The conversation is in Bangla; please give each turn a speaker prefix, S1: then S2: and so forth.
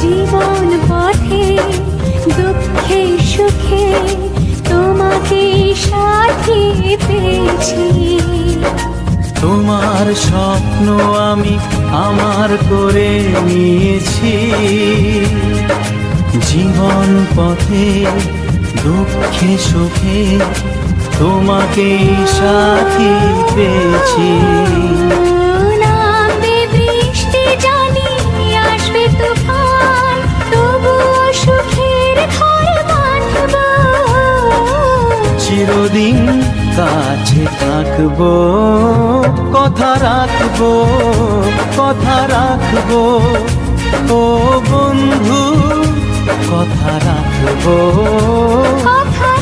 S1: জীবন পথে দুঃখে সুখে তোমাকে সাথী পেয়েছি।
S2: তোমার স্বপ্ন আমি আমার করে নিয়েছি। জীবন পথে দুঃখে সুখে তোমাকে সাথী পেয়েছি।
S1: নামবে বৃষ্টি জানি আসবে তুফান, তবুও সুখের ঘর বাঁধব।
S2: চিরদিন কাছে থাকবো, কথা রাখবো, কথা রাখবো ও বন্ধু, কথা রাখবো,
S1: কথা